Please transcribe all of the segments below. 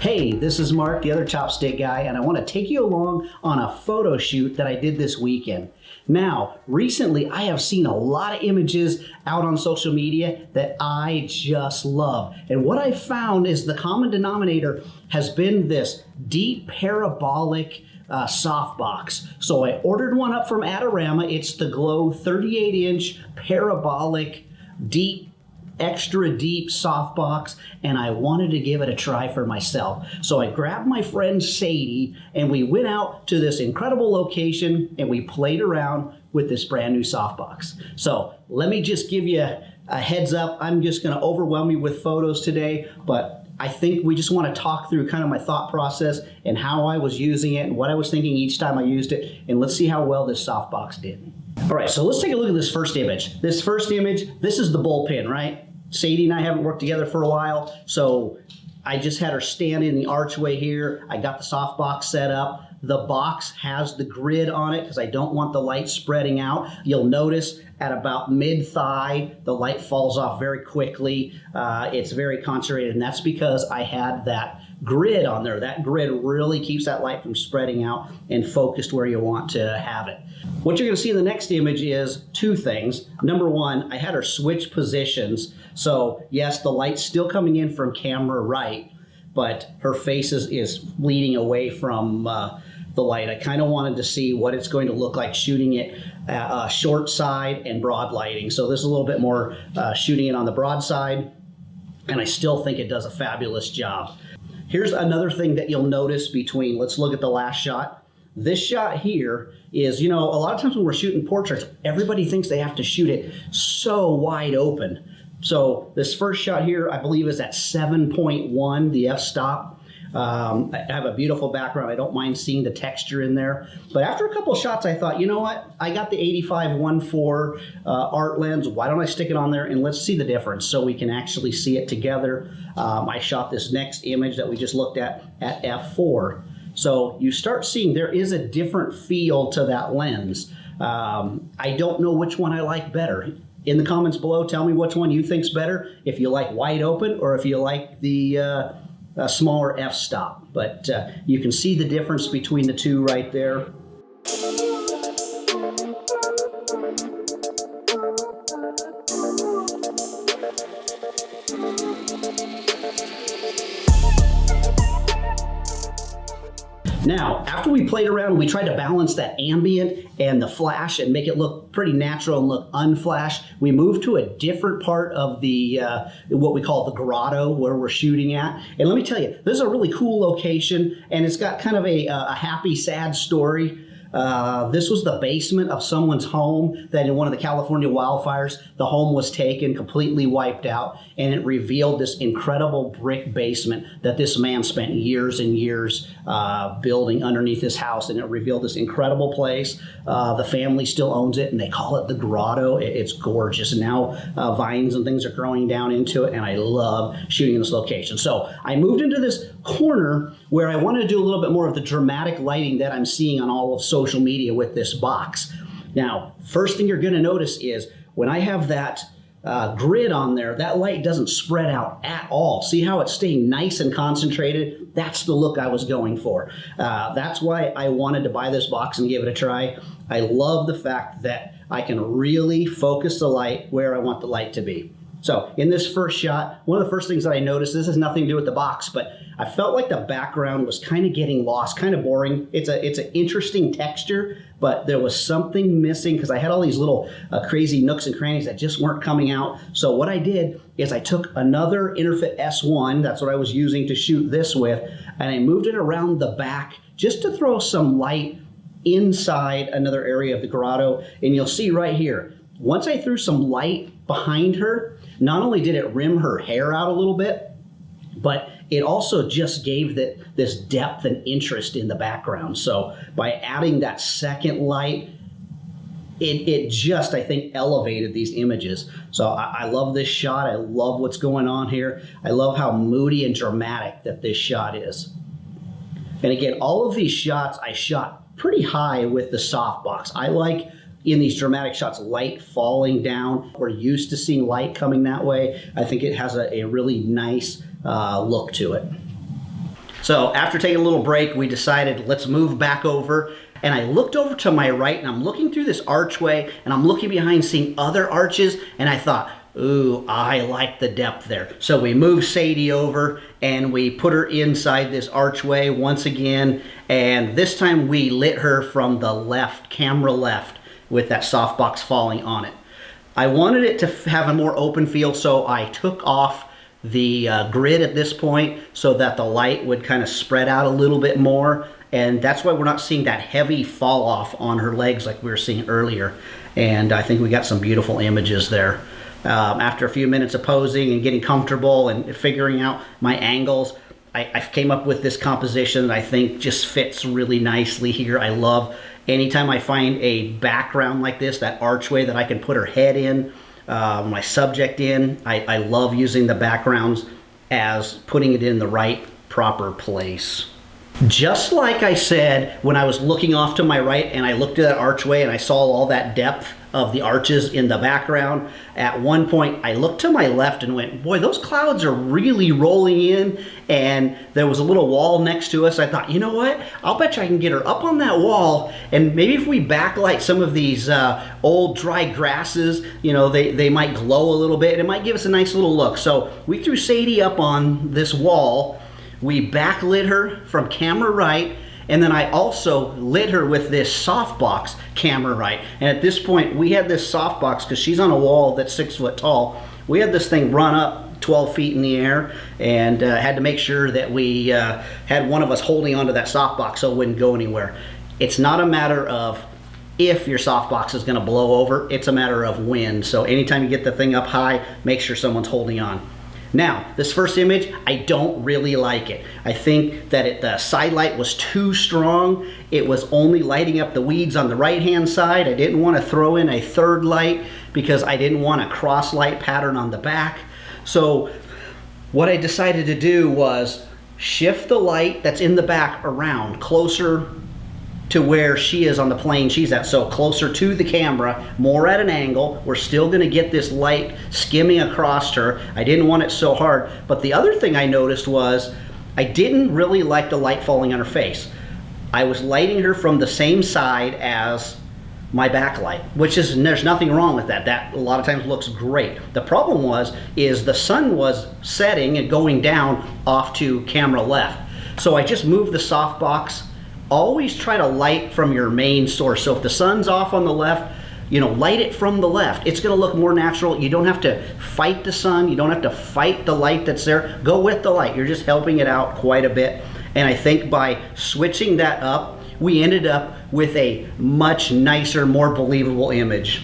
Hey, this is Mark, the other chopstick guy, and I want to take you along on a photo shoot that I did this weekend. Now, recently I have seen a lot of images out on social media that I just love. And what I found is the common denominator has been this deep parabolic softbox. So I ordered one up from Adorama. It's the Glow 38-inch parabolic extra deep softbox, and I wanted to give it a try for myself. So I grabbed my friend Sadie and we went out to this incredible location and we played around with this brand new softbox. So let me just give you a heads up. I'm just going to overwhelm you with photos today, but I think we just want to talk through kind of my thought process and how I was using it and what I was thinking each time I used it, and let's see how well this softbox did. All right, so let's take a look at this first image. This is the bullpen, right? Sadie and I haven't worked together for a while, so I just had her stand in the archway here. I got the softbox set up. The box has the grid on it because I don't want the light spreading out. You'll notice at about mid-thigh, the light falls off very quickly. It's very concentrated, and that's because I had that grid on there. That grid really keeps that light from spreading out and focused where you want to have it. What you're going to see in the next image is two things. Number one, I had her switch positions. So yes, the light's still coming in from camera right, but her face is leading away from the light. I kind of wanted to see what it's going to look like shooting it short side and broad lighting. So this is a little bit more shooting it on the broad side, and I still think it does a fabulous job. Here's another thing that you'll notice between, let's look at the last shot. This shot here is, a lot of times when we're shooting portraits, everybody thinks they have to shoot it so wide open. So this first shot here, I believe, is at 7.1, the f-stop. I have a beautiful background. I don't mind seeing the texture in there. But after a couple of shots, I thought, you know what? I got the 85-1.4 art lens. Why don't I stick it on there and let's see the difference so we can actually see it together. I shot this next image that we just looked at f4. So you start seeing there is a different feel to that lens. I don't know which one I like better. In the comments below, tell me which one you think's better, if you like wide open or if you like the smaller f-stop. But you can see the difference between the two right there. Now, after we played around, we tried to balance that ambient and the flash and make it look pretty natural and look unflash. We moved to a different part of the, what we call the grotto, where we're shooting at. And let me tell you, this is a really cool location, and it's got kind of a happy, sad story. This was the basement of someone's home that in one of the California wildfires, the home was taken, completely wiped out, and it revealed this incredible brick basement that this man spent years and years building underneath his house, and it revealed this incredible place. The family still owns it, and they call it the grotto. It's gorgeous, and now vines and things are growing down into it, and I love shooting in this location. So I moved into this corner where I wanted to do a little bit more of the dramatic lighting that I'm seeing on all of social media with this box. Now, first thing you're going to notice is when I have that grid on there, that light doesn't spread out at all. See how it's staying nice and concentrated? That's the look I was going for. That's why I wanted to buy this box and give it a try. I love the fact that I can really focus the light where I want the light to be. So in this first shot, one of the first things that I noticed, this has nothing to do with the box, but I felt like the background was kind of getting lost, kind of boring. It's an interesting texture, but there was something missing because I had all these little crazy nooks and crannies that just weren't coming out. So what I did is I took another Interfit S1, that's what I was using to shoot this with, and I moved it around the back just to throw some light inside another area of the grotto. And you'll see right here, once I threw some light behind her, not only did it rim her hair out a little bit, but it also just gave this depth and interest in the background. So by adding that second light, it just, I think, elevated these images. So I love this shot. I love what's going on here. I love how moody and dramatic that this shot is. And again, all of these shots I shot pretty high with the softbox. I like, in these dramatic shots, light falling down. We're used to seeing light coming that way. I think it has a really nice look to it. So after taking a little break, we decided let's move back over. And I looked over to my right and I'm looking through this archway and I'm looking behind seeing other arches and I thought, ooh, I like the depth there. So we moved Sadie over and we put her inside this archway once again. And this time we lit her from the left, camera left, with that softbox falling on it. I wanted it to have a more open feel, so I took off the grid at this point so that the light would kind of spread out a little bit more. And that's why we're not seeing that heavy fall off on her legs like we were seeing earlier. And I think we got some beautiful images there. After a few minutes of posing and getting comfortable and figuring out my angles, I came up with this composition that I think just fits really nicely here. I love anytime I find a background like this, that archway that I can put her head in, my subject in. I love using the backgrounds as putting it in the right, proper place. Just like I said, when I was looking off to my right and I looked at that archway and I saw all that depth of the arches in the background, at one point I looked to my left and went, boy, those clouds are really rolling in, and there was a little wall next to us. I thought, you know what, I'll bet you I can get her up on that wall, and maybe if we backlight some of these old dry grasses, you know, they might glow a little bit and it might give us a nice little look. So we threw Sadie up on this wall. We backlit her from camera right, and then I also lit her with this softbox camera right. And at this point, we had this softbox, because she's on a wall that's 6 foot tall. We had this thing run up 12 feet in the air, and had to make sure that we had one of us holding onto that softbox so it wouldn't go anywhere. It's not a matter of if your softbox is gonna blow over, it's a matter of when. So anytime you get the thing up high, make sure someone's holding on. Now, this first image, I don't really like it. I think that the side light was too strong. It was only lighting up the weeds on the right-hand side. I didn't want to throw in a third light because I didn't want a cross light pattern on the back. So what I decided to do was shift the light that's in the back around closer to where she is on the plane she's at, so closer to the camera, more at an angle. We're still gonna get this light skimming across her. I didn't want it so hard, but the other thing I noticed was I didn't really like the light falling on her face. I was lighting her from the same side as my backlight, which is, there's nothing wrong with that. That a lot of times looks great. The problem is the sun was setting and going down off to camera left. So I just moved the softbox. Always try to light from your main source. So if the sun's off on the left, you know, light it from the left. It's gonna look more natural. You don't have to fight the sun. You don't have to fight the light that's there. Go with the light. You're just helping it out quite a bit. And I think by switching that up, we ended up with a much nicer, more believable image.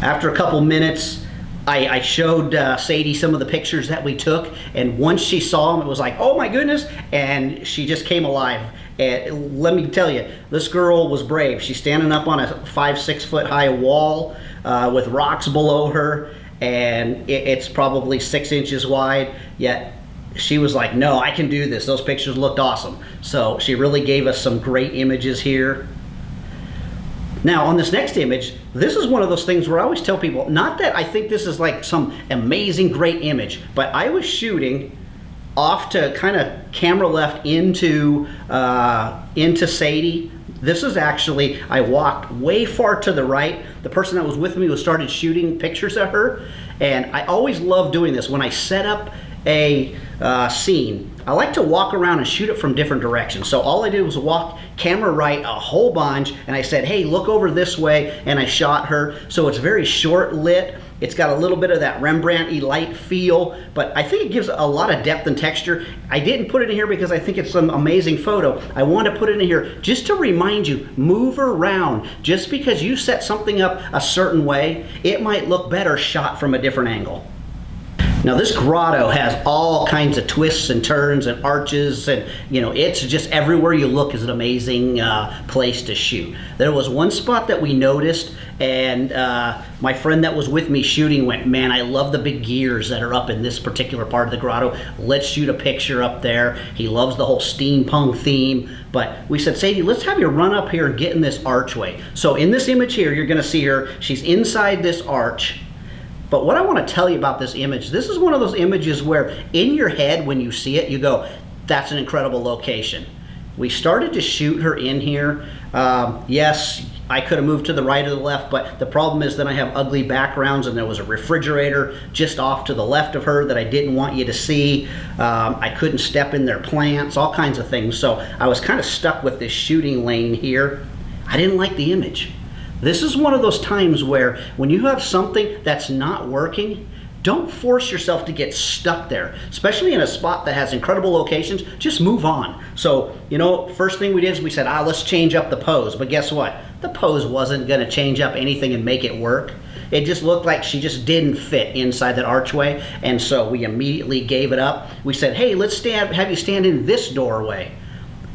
After a couple minutes, I showed Sadie some of the pictures that we took, and once she saw them, it was like, oh my goodness, and she just came alive. And let me tell you, this girl was brave. She's standing up on a 5-6 foot high wall with rocks below her, and it's probably 6 inches wide, yet she was like, no, I can do this. Those pictures looked awesome. So she really gave us some great images here. Now on this next image, this is one of those things where I always tell people, not that I think this is like some amazing great image, but I was shooting off to kind of camera left into Sadie. This is actually, I walked way far to the right. The person that was with me was started shooting pictures of her, and I always love doing this. When I set up a scene, I like to walk around and shoot it from different directions. So all I did was walk camera right a whole bunch, and I said, hey, look over this way, and I shot her. So it's very short lit. It's got a little bit of that Rembrandt-y light feel, but I think it gives a lot of depth and texture. I didn't put it in here because I think it's an amazing photo. I want to put it in here just to remind you, move around. Just because you set something up a certain way, it might look better shot from a different angle. Now this grotto has all kinds of twists and turns and arches, and you know, it's just everywhere you look is an amazing place to shoot. There was one spot that we noticed, and my friend that was with me shooting went, man, I love the big gears that are up in this particular part of the grotto. Let's shoot a picture up there. He loves the whole steampunk theme, but we said, Sadie, let's have you run up here and get in this archway. So in this image here, you're gonna see her, she's inside this arch. But what I want to tell you about this image, this is one of those images where in your head when you see it, you go, that's an incredible location. We started to shoot her in here. Yes, I could have moved to the right or the left, but the problem is that I have ugly backgrounds, and there was a refrigerator just off to the left of her that I didn't want you to see. I couldn't step in their plants, all kinds of things. So I was kind of stuck with this shooting lane here. I didn't like the image. This is one of those times where when you have something that's not working, don't force yourself to get stuck there, especially in a spot that has incredible locations. Just move on. So, you know, first thing we did is we said, let's change up the pose. But guess what? The pose wasn't gonna change up anything and make it work. It just looked like she just didn't fit inside that archway. And so we immediately gave it up. We said, hey, let's have you stand in this doorway.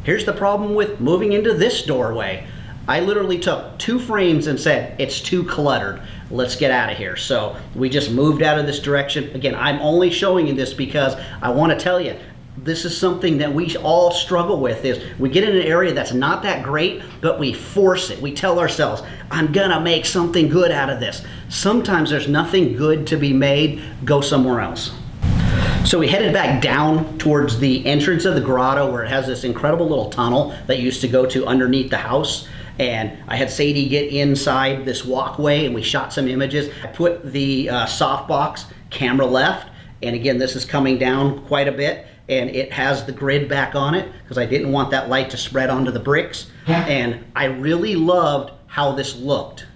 Here's the problem with moving into this doorway. I literally took 2 frames and said, it's too cluttered. Let's get out of here. So we just moved out of this direction. Again, I'm only showing you this because I want to tell you, this is something that we all struggle with, is we get in an area that's not that great, but we force it. We tell ourselves, I'm gonna make something good out of this. Sometimes there's nothing good to be made. Go somewhere else. So we headed back down towards the entrance of the grotto, where it has this incredible little tunnel that used to go to underneath the house. And I had Sadie get inside this walkway, and we shot some images. I put the softbox camera left, and again, this is coming down quite a bit, and it has the grid back on it because I didn't want that light to spread onto the bricks. And I really loved how this looked.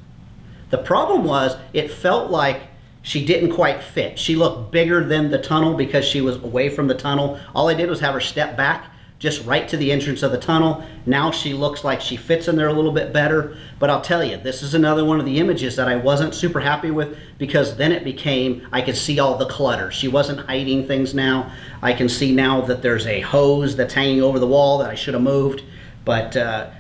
The problem was it felt like she didn't quite fit. She looked bigger than the tunnel because she was away from the tunnel. All I did was have her step back just right to the entrance of the tunnel. Now she looks like she fits in there a little bit better. But I'll tell you, this is another one of the images that I wasn't super happy with, because then it became, I could see all the clutter. She wasn't hiding things now. I can see now that there's a hose that's hanging over the wall that I should have moved. But,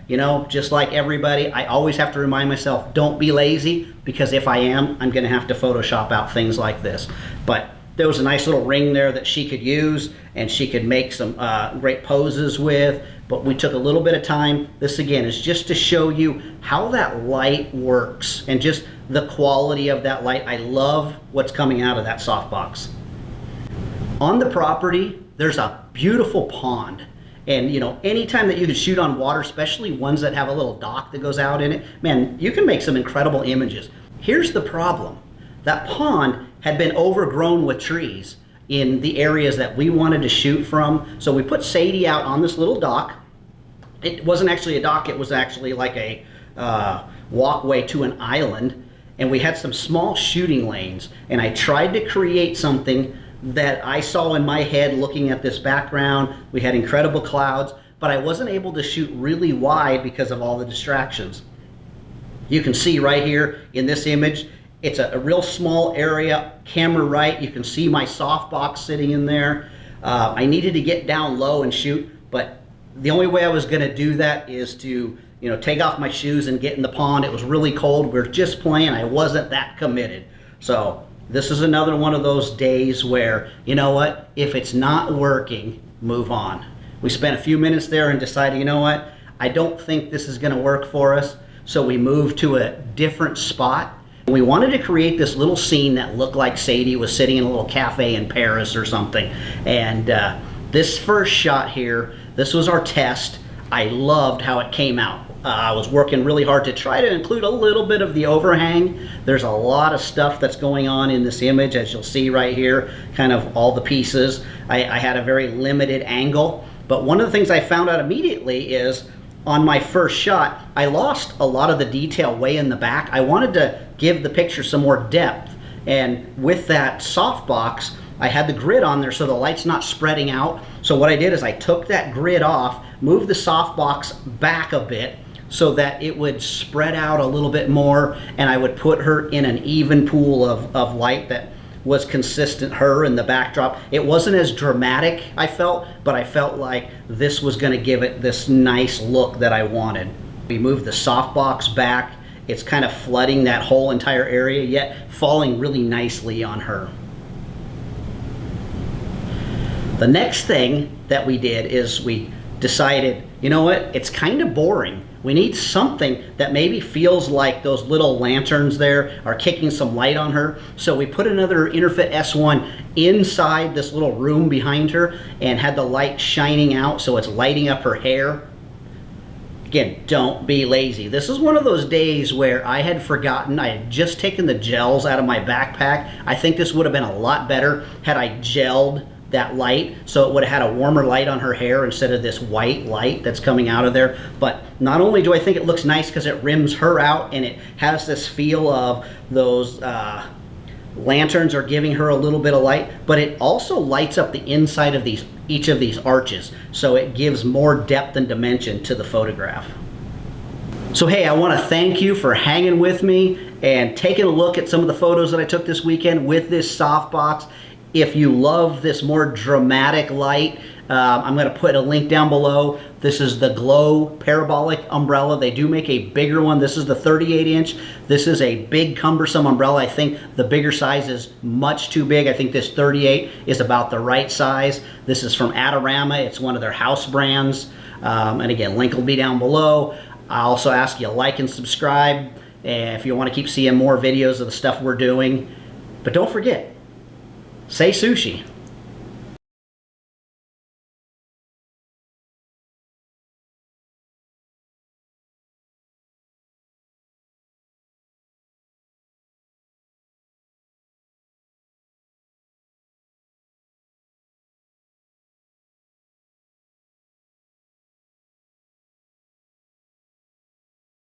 you know, just like everybody, I always have to remind myself, don't be lazy, because if I am, I'm gonna have to Photoshop out things like this. But there was a nice little ring there that she could use, and she could make some great poses with, but we took a little bit of time. This again is just to show you how that light works and just the quality of that light. I love what's coming out of that softbox. On the property, there's a beautiful pond. And you know, anytime that you can shoot on water, especially ones that have a little dock that goes out in it, man, you can make some incredible images. Here's the problem. That pond had been overgrown with trees in the areas that we wanted to shoot from. So we put Sadie out on this little dock. It wasn't actually a dock, it was actually like a walkway to an island. And we had some small shooting lanes. And I tried to create something that I saw in my head looking at this background. We had incredible clouds, but I wasn't able to shoot really wide because of all the distractions. You can see right here in this image, it's a real small area, camera right. You can see my softbox sitting in there. I needed to get down low and shoot, but the only way I was gonna do that is to, you know, take off my shoes and get in the pond. It was really cold, we were just playing, I wasn't that committed. So this is another one of those days where, you know what, if it's not working, move on. We spent a few minutes there and decided, you know what, I don't think this is gonna work for us. So we moved to a different spot. We wanted to create this little scene that looked like Sadie was sitting in a little cafe in Paris or something. And this first shot here, this was our test. I loved how it came out. I was working really hard to try to include a little bit of the overhang. There's a lot of stuff that's going on in this image, as you'll see right here, kind of all the pieces. I had a very limited angle, but one of the things I found out immediately is on my first shot, I lost a lot of the detail way in the back. I wanted to give the picture some more depth, and with that softbox, I had the grid on there so the light's not spreading out. So what I did is I took that grid off, moved the softbox back a bit so that it would spread out a little bit more, and I would put her in an even pool of light that was consistent, her in the backdrop. It wasn't as dramatic, I felt, but I felt like this was gonna give it this nice look that I wanted. We moved the softbox back. It's kind of flooding that whole entire area, yet falling really nicely on her. The next thing that we did is we decided, you know what, it's kind of boring we need something that maybe feels like those little lanterns there are kicking some light on her. So we put another Interfit S1 inside this little room behind her and had the light shining out so it's lighting up her hair. Again, don't be lazy. This is one of those days where I had forgotten, I had just taken the gels out of my backpack. I think this would have been a lot better had I gelled that light, so it would have had a warmer light on her hair instead of this white light that's coming out of there. But not only do I think it looks nice because it rims her out and it has this feel of those lanterns are giving her a little bit of light, but it also lights up the inside of each of these arches, so it gives more depth and dimension to the photograph. So hey, I want to thank you for hanging with me and taking a look at some of the photos that I took this weekend with this softbox. If you love this more dramatic light, I'm going to put a link down below. This is the Glow Parabolic umbrella. They do make a bigger one. This is the 38-inch. This is a big, cumbersome umbrella. I think the bigger size is much too big. I think this 38 is about the right size. This is from Adorama. It's one of their house brands. And again, link will be down below. I also ask you to like and subscribe if you want to keep seeing more videos of the stuff we're doing. But don't forget, say sushi.